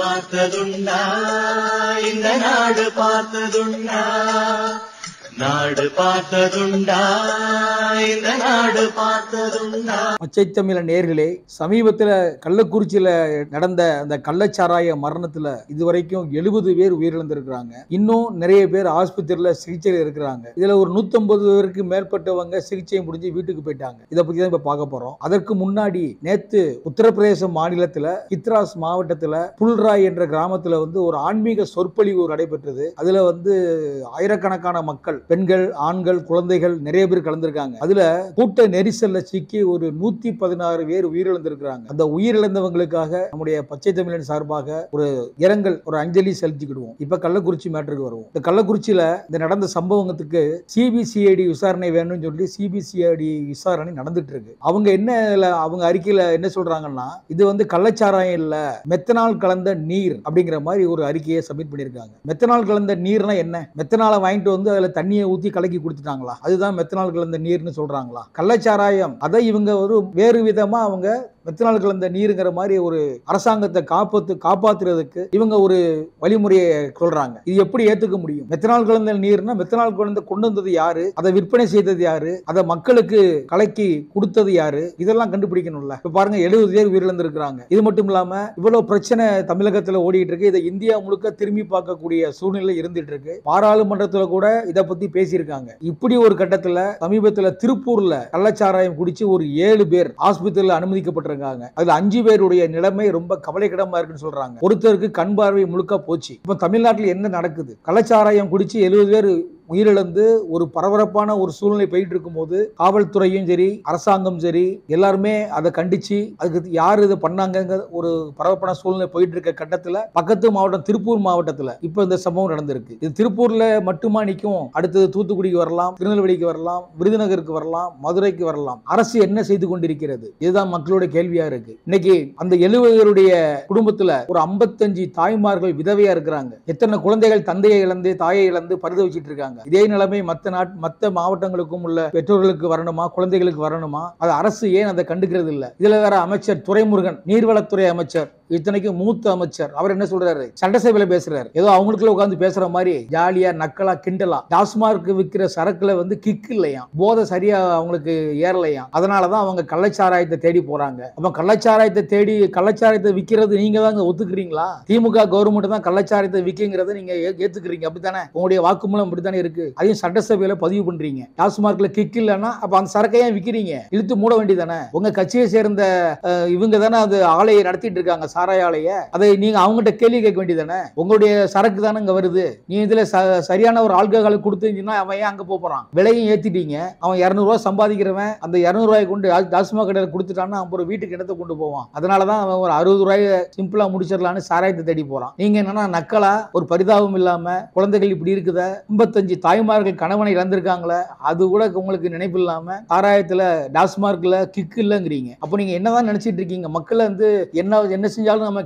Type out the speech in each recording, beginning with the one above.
பார்த்ததுண்டா இந்த நாடு பார்த்ததுண்டா நாடு பார்த்ததுண்டா இந்த நாடு பார்த்ததுண்டா. பச்சை தமிழ நேர்களே, சமீபத்தில் கள்ளக்குறிச்சியில நடந்த அந்த கள்ளச்சாராய மரணத்துல இதுவரைக்கும் 70 பேர் உயிரிழந்திருக்கிறாங்க. இன்னும் நிறைய பேர் ஆஸ்பத்திரியில சிகிச்சையில் இருக்கிறாங்க. இதுல ஒரு 150 பேருக்கு மேற்பட்டவங்க சிகிச்சை முடிஞ்சு வீட்டுக்கு போயிட்டாங்க. இதை பத்தி தான் இப்ப பார்க்க போறோம். அதற்கு முன்னாடி நேத்து உத்தரப்பிரதேச மாநிலத்துல கித்ராஸ் மாவட்டத்துல புல்ராய் என்ற கிராமத்துல ஒரு ஆன்மீக சொற்பொழிவு நடைபெற்றது. அதுல ஆயிரக்கணக்கான மக்கள், பெண்கள், ஆண்கள், குழந்தைகள் நிறைய பேர் கலந்திருக்காங்க. அதுல கூட்ட நெரிசல்ல சிக்கி ஒரு 116 பேர் உயிரிழந்திருக்கிறாங்க. அந்த உயிரிழந்தவங்களுக்காக நம்முடைய பச்சை தமிழன் சார்பாக ஒரு இரங்கல், ஒரு அஞ்சலி செலுத்திக்கிடுவோம். இப்ப கள்ளக்குறிச்சி மேட்டருக்கு வருவோம். இந்த கள்ளக்குறிச்சியில இந்த நடந்த சம்பவத்துக்கு சிபிசிஐடி விசாரணை வேணும்னு சொல்லி சிபிசிஐடி விசாரணை நடந்துட்டு இருக்கு. அவங்க அறிக்கையில என்ன சொல்றாங்கன்னா, இது கள்ளச்சாராயம் இல்ல, மெத்தனால் கலந்த நீர் அப்படிங்கிற மாதிரி ஒரு அறிக்கையை சப்மிட் பண்ணிருக்காங்க. மெத்தனால் கலந்த நீர்னா என்ன? மெத்தனால வாங்கிட்டு அதுல தண்ணியை ஊத்தி கலக்கி கொடுத்துட்டாங்களா? அதுதான் மெத்தனால் கலந்த நீர்னு சொல்றாங்களா? கள்ளச்சாராயம் அதை இவங்க வேறு விதமா அவங்க மெத்தனால் கலந்த நீருங்கிற மாதிரி ஒரு அரசாங்கத்தை காப்பாத்துறதுக்கு இவங்க ஒரு வழிமுறையை சொல்றாங்க. இது எப்படி ஏத்துக்க முடியும்? மெத்தனால் கலந்த நீர்னா மெத்தனால் கலந்த கொண்டு வந்தது யாரு? அதை விற்பனை செய்தது யாரு? அதை மக்களுக்கு கலக்கி கொடுத்தது யாரு? இதெல்லாம் கண்டுபிடிக்கணும்ல. இப்ப பாருங்க, 70 பேர் உயிரிழந்திருக்கிறாங்க. இது மட்டும் இல்லாம இவ்வளவு பிரச்சனை தமிழகத்துல ஓடிட்டு இருக்கு. இதை இந்தியா முழுக்க திரும்பி பார்க்கக்கூடிய சூழ்நிலை இருந்துட்டு இருக்கு. பாராளுமன்றத்துல கூட இதை பத்தி பேசியிருக்காங்க. இப்படி ஒரு கட்டத்துல சமீபத்துல திருப்பூர்ல கள்ளச்சாராயம் குடிச்சு ஒரு 7 பேர் ஆஸ்பத்திரியில் அனுமதிக்கப்பட்டிருக்காங்க. அதுல 5 பேருடைய நிலைமை ரொம்ப கவலைக்கிடமா இருக்குன்னு சொல்றாங்க. ஒருத்தருக்கு கண் பார்வை முழுக்க போச்சு. இப்ப தமிழ்நாட்டில் என்ன நடக்குது? கள்ளச்சாராயம் குடிச்சு 70 பேர் உயிரிழந்து ஒரு பரபரப்பான ஒரு சூழ்நிலை போயிட்டு இருக்கும் போது காவல்துறையும் சரி, அரசாங்கம் சரி, எல்லாருமே அதை கண்டிச்சு அதுக்கு யாரு இதை பண்ணாங்க ஒரு பரபரப்பான சூழ்நிலை போயிட்டு இருக்க கட்டத்துல பக்கத்து மாவட்டம் திருப்பூர் மாவட்டத்துல இப்ப இந்த சம்பவம் நடந்திருக்கு. இது திருப்பூர்ல மட்டுமா நிற்கும்? அடுத்தது தூத்துக்குடிக்கு வரலாம், திருநெல்வேலிக்கு வரலாம், விருதுநகருக்கு வரலாம், மதுரைக்கு வரலாம். அரசு என்ன செய்து கொண்டிருக்கிறது? இதுதான் மக்களுடைய கேள்வியா இருக்கு. இன்னைக்கு அந்த 70 பேருடைய குடும்பத்துல ஒரு 55 தாய்மார்கள் விதவையா இருக்கிறாங்க. எத்தனை குழந்தைகள் தந்தையை இழந்து, தாயை இழந்து பரிதவிச்சிட்டு இருக்காங்க. இதே நிலைமை மற்ற மாவட்டங்களுக்கும் உள்ள பெற்றோர்களுக்கு வரணுமா, குழந்தைகளுக்கு வரணுமா? அது அரசு ஏன் அதை கண்டுக்கிறது இல்ல? இதுல வேற அமைச்சர் துரைமுருகன், நீர்வளத்துறை அமைச்சர், இத்தனைக்கும் மூத்த அமைச்சர், அவர் என்ன சொல்றாரு? சட்டசபையில பேசுறாரு. ஏதோ அவங்களுக்குள்ள உட்கார்ந்து பேசுற மாதிரி ஜாலியா, நக்கலா, கிண்டலா. டாஸ்மார்க் விற்கிற சரக்குல கிக் இல்லையா, போதை சரியா அவங்களுக்கு ஏறலையா, அதனாலதான் அவங்க கள்ளச்சாராயத்தை தேடி போறாங்க. அப்ப கள்ளச்சாராயத்தை விற்கிறது நீங்க தான் ஒத்துக்கிறீங்களா? திமுக கவர்மெண்ட் தான் கள்ளச்சாராயத்தை விற்கிறத நீங்க ஏத்துக்கிறீங்க, அப்படித்தானே? உங்களுடைய வாக்குமூலம் அப்படித்தானே இருக்கு. அதையும் சட்டசபையில பதிவு பண்றீங்க. டாஸ்மார்க்ல கிக் இல்லன்னா அப்ப அந்த சரக்கையை விக்கிறீங்க, இழுத்து மூட வேண்டியதானே? உங்க கட்சியை சேர்ந்த இவங்க தானே அது ஆலையை நடத்திட்டு இருக்காங்க, சாராய ஆலையை. அதை நீங்க அவங்ககிட்ட கேள்வி கேட்க வேண்டியதானே? உங்களுடைய சரக்கு தானே இங்க வருது. நீ இதுல சரியான ஒரு ஆல்கஹால் கொடுத்தீங்கன்னா அவன் ஏன் அங்க போறான்? விலையும் ஏத்திட்டீங்க. அவன் 200 ரூபாய் சம்பாதிக்கிறவன் அந்த 200 ரூபாய் கொண்டு டாஸ்மாக் கடையில் கொடுத்துட்டான்னா அப்புறம் வீட்டுக்கு இடத்தை கொண்டு போவான். அதனாலதான் அவன் ஒரு 60 ரூபாய் சிம்பிளா முடிச்சிடலான்னு சாராயத்தை தேடி போறான். நீங்க என்னன்னா நக்கலா, ஒரு பரிதாபம் இல்லாம குழந்தைகள் இப்படி இருக்குத, 55 தாய்மார்கள் கணவனை இழந்திருக்காங்களே, அது கூட உங்களுக்கு நினைப்பு இல்லாம சாராயத்துல டாஸ்மார்க்ல கிக் இல்லங்கிறீங்க. அப்ப நீங்க என்னதான் நினைச்சிட்டு இருக்கீங்க? மக்கள் என்ன செஞ்சாலும் நம்ம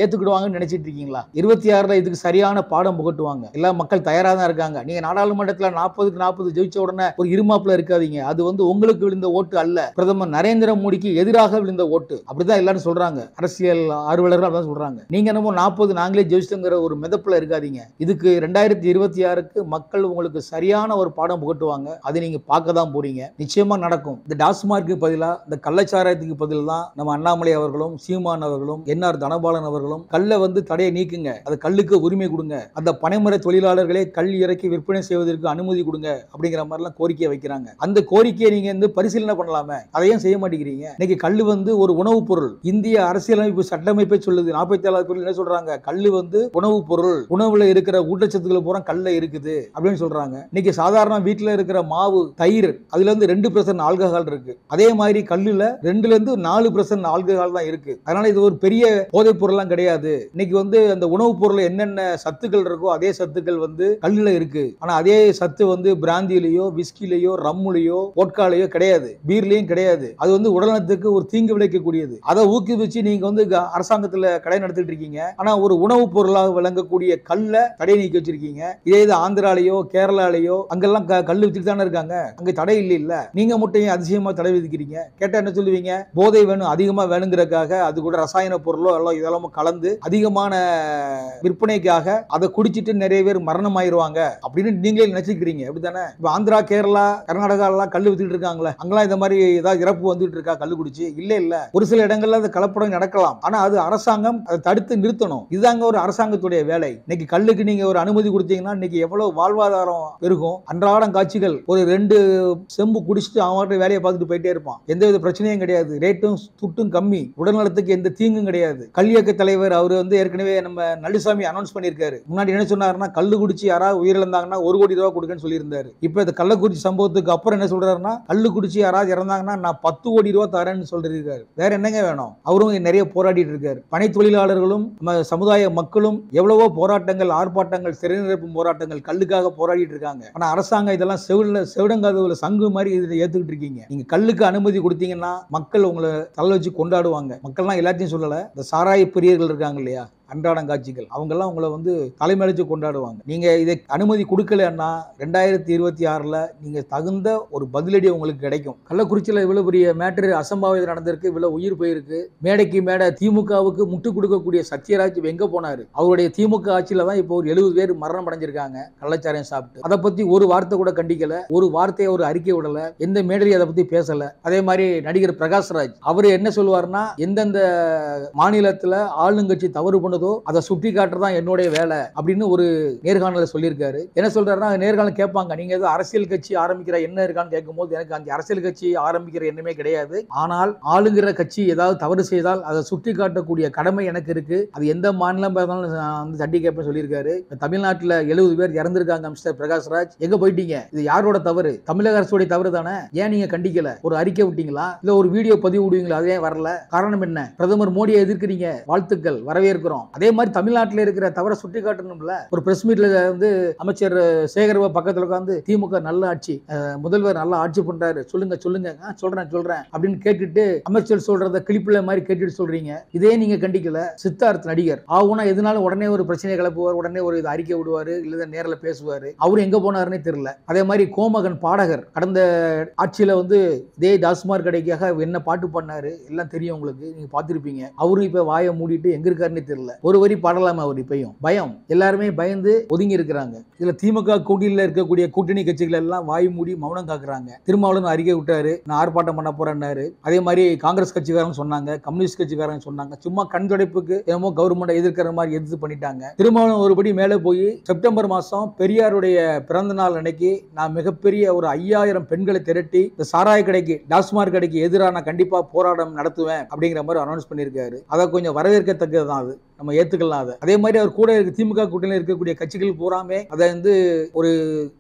ஏத்துக்கிடுவாங்கன்னு நினைச்சிட்டு இருக்கீங்களா? 26ல இதுக்கு சரியான பாடம் புகட்டுவாங்க. எல்லா மக்கள் தயாரா தான் இருக்காங்க. நீங்க நாடாளுமன்றத்துல 40க்கு 40 ஜெயிச்ச உடனே ஒரு இருமாப்புல இருக்காதீங்க. அது உங்களுக்கு விழுந்த ஓட்டு அல்ல, பிரதமர் நரேந்திர மோடிக்கு எதிராக விழுந்த ஓட்டு. அப்படிதான் எல்லாரும் சொல்றாங்க, அரசியல் ஆர்வலர்கள் அதான் சொல்றாங்க. நீங்க என்னமோ 40 நாங்களே ஜெயிச்சிட்டோங்கிற ஒரு மிதப்புல இருக்காதீங்க. இதுக்கு 2026க்கு மக்கள் உங்களுக்கு சரியான ஒரு பாடம் புகட்டுவாங்க. அதை நீங்க பார்க்க தான் போறீங்க. நிச்சயமா நடக்கும். இந்த டாஸ்மார்க்கு பதிலா இந்த கள்ளச்சாராயத்துக்கு பதில் தான் நம்ம அண்ணாமலை அவர்களும், சீமான் அவர்களும், என்ஆர் தனபாலன் அவர்களும் கல்ல தடையை நீக்குங்க, அது கல்லுக்கு உரிமை கொடுங்க, அந்த பனைமுறை தொழிலாளர்களே கல் இறக்கி விற்பனை செய்வதற்கு அனுமதி கொடுங்க அப்படிங்கிற மாதிரிலாம் கோரிக்கையை வைக்கிறாங்க. அந்த கோரிக்கையை நீங்க பரிசீலனை பண்ணலாமே, அதையும் செய்ய மாட்டேங்கிறீங்க. இன்னைக்கு கல்லு ஒரு உணவுப் பொருள். இந்திய அரசியலமைப்பு சட்டமைப்பை சொல்லுது. 47 என்ன சொல்றாங்க? கல்லு உணவுப் பொருள், உணவுல இருக்கிற ஊட்டச்சத்துக்கள் பூரா கல்ல இருக்குது அப்படின்னு சொல்றாங்க. இன்னைக்கு சாதாரண வீட்டுல இருக்கிற மாவு, தயிர், அதுல 2% ஆல்கஹால் இருக்கு. அதே மாதிரி கல்லுல 2 to 4% ஆல்கஹால் தான் இருக்கு. அதனால இது ஒரு பெரிய போதைப் பொருள்லாம் கிடையாது. இன்னைக்கு அந்த உணவுப் பொருள் என்னென்ன சத்துக்கள் இருக்கோ அதே சத்துக்கள் கல்லுல இருக்கு. ஆனா அதே சத்து பிராந்தியிலயோ, விஸ்கிலையோ, ரம்முலையோ, வோட்காலையோ கிடையாது, பீர்லயும் கிடையாது. அது உடல்நலத்துக்கு ஒரு தீங்கு விளைவிக்கக்கூடியது. அதை ஊக்குவிச்சு நீங்க அரசாங்கத்துல கடை நடத்திட்டு இருக்கீங்க. ஆனா ஒரு உணவுப் பொருளாக விளங்கக்கூடிய கல்ல தடை நீக்கி வச்சிருக்கீங்க. இதே இது ஆந்திராலேயோ, கேரளாலேயோ அங்கெல்லாம் கல்லு வித்துட்டு தானே இருக்காங்க, அங்க தடை இல்ல. நீங்க மட்டும் அதிசயமா தடை விதிக்கிறீங்க. கேட்டா என்ன சொல்லுவீங்க? போதை வேணும், அதிகமா வேணுங்கிறதுக்காக அது கூட ரசாயன போதையான பொருளோ எல்லாம் இதெல்லாம் கலந்து அதிகமான விற்பனைக்காக அதை குடிச்சிட்டு நிறைய பேர் மரணம் ஆயிருவாங்க அப்படின்னு நீங்களே நினைச்சுக்கிறீங்க. அப்படித்தானே? இப்ப ஆந்திரா, கேரளா, கர்நாடகா எல்லாம் கல்லு வித்துட்டு இருக்காங்களே, அங்கெல்லாம் இந்த மாதிரி ஏதாவது இறப்பு வந்துட்டு இருக்கா கல்லு குடிச்சு? இல்ல. ஒரு சில இடங்கள்ல அந்த கலப்படம் நடக்கலாம். ஆனா அது அரசாங்கம் அதை தடுத்து நிறுத்தணும். இதுதாங்க ஒரு அரசாங்கத்துடைய வேலை. இன்னைக்கு கல்லுக்கு நீங்க ஒரு அனுமதி கொடுத்தீங்கன்னா இன்னைக்கு எவ்வளவு வாழ்வாதாரம் பெருகும். அன்றாடம் காட்சிகள் ஒரு 2 செம்பு குடிச்சிட்டு அவன் வேலையை பார்த்துட்டு போயிட்டே இருப்பான். எந்தவித பிரச்சனையும் கிடையாது. ரேட்டும் துட்டும் கம்மி. உடல்நலத்துக்கு எந்த தீங்கும் கிடையாது. கல்வியக்க தலைவர் அவர் ஏற்கனவே நம்ம நல்லுசாமி அனௌன்ஸ் பண்ணியிருக்காரு. முன்னாடி என்ன சொன்னாருன்னா, கல்லு குடிச்சு யாராவது உயிரிழந்தாங்கன்னா 1 கோடி ரூபாய் கொடுக்கன்னு சொல்லியிருந்தாரு. இப்ப இந்த கள்ளக்குறிச்சி சம்பவத்துக்கு அப்புறம் என்ன சொல்றாருன்னா, கல்லு குடிச்சு யாராவது இறந்தாங்கன்னா நான் 10 கோடி ரூபாய் தரேன்னு சொல்லிருக்காரு. வேற என்னங்க வேணும்? அவரும் நிறைய போராடிட்டு இருக்காரு. பனை தொழிலாளர்களும் சமுதாய மக்களும் எவ்வளவோ போராட்டங்கள், ஆர்ப்பாட்டங்கள், சிறைநிரப்பும் போராட்டங்கள் கல்லுக்காக போராடிட்டு இருக்காங்க. ஆனா அரசாங்கம் இதெல்லாம் செவிடங்காதுல சங்கு மாதிரி இதை ஏத்துக்கிட்டு இருக்கீங்க. நீங்க கல்லுக்கு அனுமதி கொடுத்தீங்கன்னா மக்கள் உங்களை தலை வச்சு கொண்டாடுவாங்க. மக்கள்லாம் எல்லாத்தையும் சொல்லல, இந்த சாராய பிரியர்கள் இருக்காங்க இல்லையா, அன்றாடம் காட்சிகள், அவங்க எல்லாம் உங்களை தலைமையடிச்சு கொண்டாடுவாங்க. நீங்க இதை அனுமதி கொடுக்கலன்னா 2026 நீங்க தகுந்த ஒரு பதிலடி உங்களுக்கு கிடைக்கும். கள்ளக்குறிச்சியில இவ்வளவு பெரிய மேட்டர் அசம்பாவிதம் நடந்திருக்கு, இவ்வளவு உயிர் போயிருக்கு. மேடைக்கு மேடை திமுகவுக்கு முட்டு கொடுக்கக்கூடிய சத்யராஜ் எங்க போனாரு? அவருடைய திமுக ஆட்சியில தான் இப்போ ஒரு 70 பேர் மரணம் அடைஞ்சிருக்காங்க கள்ளச்சாராயம் சாப்பிட்டு. அதை பத்தி ஒரு வார்த்தை கூட கண்டிக்கல, ஒரு வார்த்தையை ஒரு அறிக்கை விடல, எந்த மேடையும் அதை பத்தி பேசல. அதே மாதிரி நடிகர் பிரகாஷ்ராஜ் அவரு என்ன சொல்லுவாருன்னா, எந்தெந்த மாநிலத்துல ஆளுங்கட்சி தவறு பண்ண அதை சுட்டி காட்டுறதான் என்னுடைய வேலை அப்படின்னு ஒரு நேர்காணல சொல்லியிருக்காரு. என்ன சொல்றாருன்னா, நேர்காணல் கேட்பாங்க, நீங்க ஏதோ அரசியல் கட்சி ஆரம்பிக்கிற என்ன இருக்கான்னு கேட்கும்போது, எனக்கு அந்த அரசியல் கட்சி ஆரம்பிக்கிற எண்ணமே கிடையாது. ஆனால் ஆளுங்கிற கட்சி ஏதாவது தவறு செய்தால் அதை சுட்டி காட்டக்கூடிய கடமை எனக்கு இருக்கு. அது எந்த மாநிலம் தட்டி கேட்பேன் சொல்லியிருக்காரு. தமிழ்நாட்டில் 70 பேர் இறந்திருக்காங்க. மிஸ்டர் பிரகாஷ்ராஜ் எங்க போயிட்டீங்க? இது யாரோட தவறு? தமிழக அரசுடைய தவறு தானே? ஏன் நீங்க கண்டிக்கல? ஒரு அறிக்கை விட்டீங்களா? இல்ல ஒரு வீடியோ பதிவு விடுவீங்களா? அதே வரல. காரணம் என்ன? பிரதமர் மோடியை எதிர்க்கிறீங்க, வாழ்த்துக்கள், வரவேற்கிறோம். அதே மாதிரி தமிழ்நாட்டில் இருக்கிற தவற சுட்டி காட்டணும்ல. ஒரு பிரஸ் மீட்ல அமைச்சர் சேகர் பக்கத்துல உட்கார்ந்து திமுக நல்ல ஆட்சி, முதல்வர் நல்ல ஆட்சி பண்றாரு, சொல்லுங்க சொல்றேன் அப்படின்னு கேட்டுட்டு அமைச்சர் சொல்றத கிளிப்பில மாதிரி கேட்டுட்டு சொல்றீங்க. இதே நீங்க கண்டிக்கல. சித்தார்த் நடிகர் ஆகுனா எதுனாலும் உடனே ஒரு பிரச்சனை கிளப்புவார், உடனே ஒரு அறிக்கை விடுவாரு, இல்ல நேரில் பேசுவாரு. அவரு எங்க போனாருன்னே தெரியல. அதே மாதிரி கோமகன் பாடகர் கடந்த ஆட்சியில இதே டாஸ்மார்க் கடைக்காக என்ன பாட்டு பண்ணாரு எல்லாம் தெரியும் உங்களுக்கு, நீங்க பார்த்திருப்பீங்க. அவரும் இப்ப வாயை மூடிட்டு எங்க இருக்காருன்னே தெரியல. ஒரு வரி பாடலாமா? அவர் இப்பயும் பயம், எல்லாருமே பயந்து ஒதுங்கி இருக்கிறாங்க. இதுல திமுக கூட்டணியில் இருக்கக்கூடிய கூட்டணி கட்சிகள் எல்லாம் வாய் மூடி மௌனம் காக்குறாங்க. திருமாவளவன் அறிக்கை விட்டாரு, நான் ஆர்ப்பாட்டம் பண்ண போறேன்னாரு. அதே மாதிரி காங்கிரஸ் கட்சிக்காரங்க சொன்னாங்க, கம்யூனிஸ்ட் கட்சிக்காரங்க சொன்னாங்க. சும்மா கண் துடைப்புக்கு என்னமோ கவர்மெண்ட் எதிர்க்கிற மாதிரி எதிர்த்து பண்ணிட்டாங்க. திருமாவளவன் ஒருபடி மேலே போய் செப்டம்பர் மாசம் பெரியாருடைய பிறந்த நாள் அன்னைக்கு நான் மிகப்பெரிய ஒரு 5000 பெண்களை திரட்டி இந்த சாராய கடைக்கு, டாஸ்மார்க் கடைக்கு எதிராக நான் கண்டிப்பா போராட்டம் நடத்துவேன் அப்படிங்கிற மாதிரி அனௌன்ஸ் பண்ணியிருக்காரு. அதை கொஞ்சம் வரவேற்கத்தக்கதான், அது நம்ம ஏத்துக்கலாம். அதே மாதிரி அவர் கூட திமுக கூட்டணியில் இருக்கக்கூடிய கட்சிகள் பூராமே அதை ஒரு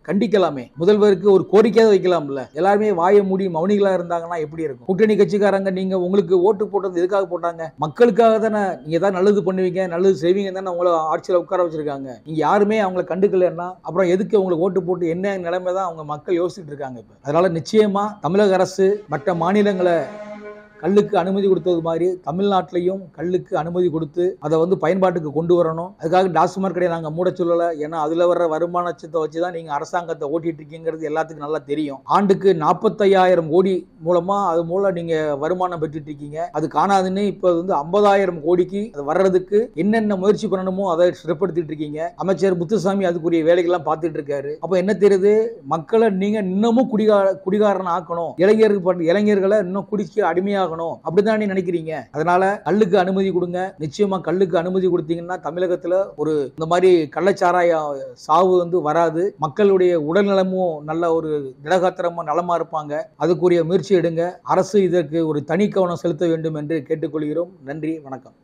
கண்டிக்கலாமே, முதல்வருக்கு ஒரு கோரிக்கை வைக்கலாம்ல. எல்லாருமே வாயை மூடி மௌனிகளா இருந்தாங்கன்னா எப்படி இருக்கும்? கூட்டணி கட்சிக்காரங்க நீங்க உங்களுக்கு ஓட்டு போட்டது எதுக்காக போட்டாங்க? மக்களுக்காக தானே. நீங்க ஏதாவது நல்லது பண்ணுவீங்க, நல்லது செய்வீங்க தானே உங்களை ஆட்சியில் உட்கார வச்சிருக்காங்க. நீங்க யாருமே அவங்களை கண்டுக்கலன்னா அப்புறம் எதுக்கு உங்களுக்கு ஓட்டு போட்டு என்ன நிலைமை தான் அவங்க மக்கள் யோசிச்சுட்டு இருக்காங்க. அதனால நிச்சயமா தமிழக அரசு மற்ற மாநிலங்களை கல்லுக்கு அனுமதி கொடுத்தது மாதிரி தமிழ்நாட்டிலையும் கல்லுக்கு அனுமதி கொடுத்து அதை பயன்பாட்டுக்கு கொண்டு வரணும். அதுக்காக டாஸ்மார்க் கடையை நாங்கள் மூட சொல்லலை. ஏன்னா அதுல வர்ற வருமானத்தை வச்சு தான் நீங்க அரசாங்கத்தை ஓட்டிட்டு இருக்கீங்கிறது எல்லாத்துக்கும் நல்லா தெரியும். ஆண்டுக்கு 45,000 கோடி மூலமா அது மூலம் நீங்க வருமானம் பெற்றுட்டு இருக்கீங்க. அது காணாதுன்னு இப்ப 50,000 கோடிக்கு அது வர்றதுக்கு என்னென்ன முயற்சி பண்ணணுமோ அதை சிறப்படுத்திட்டு இருக்கீங்க. அமைச்சர் முத்துசாமி அதுக்குரிய வேலைகள்லாம் பார்த்துட்டு இருக்காரு. அப்ப என்ன தெரியுது? மக்களை நீங்க இன்னமும் குடிகாரன் ஆக்கணும், இளைஞர்களை இன்னும் குடிக்க அடிமையாக அப்படிதான் நினைக்கிறீங்க. அதனால கல்லுக்கு அனுமதி கொடுங்க. நிச்சயமா கல்லுக்கு அனுமதி கொடுத்தீங்கன்னா தமிழகத்துல ஒரு இந்த மாதிரி கள்ளச்சாராய சாவு வராது. மக்களுடைய உடல்நலமும் நல்ல ஒரு திடகாத்திரமா நலமா இருப்பாங்க. அதுக்குரிய முயற்சி எடுங்க. அரசு இதற்கு ஒரு தனி கவனம் செலுத்த வேண்டும் என்று கேட்டுக்கொள்கிறோம். நன்றி, வணக்கம்.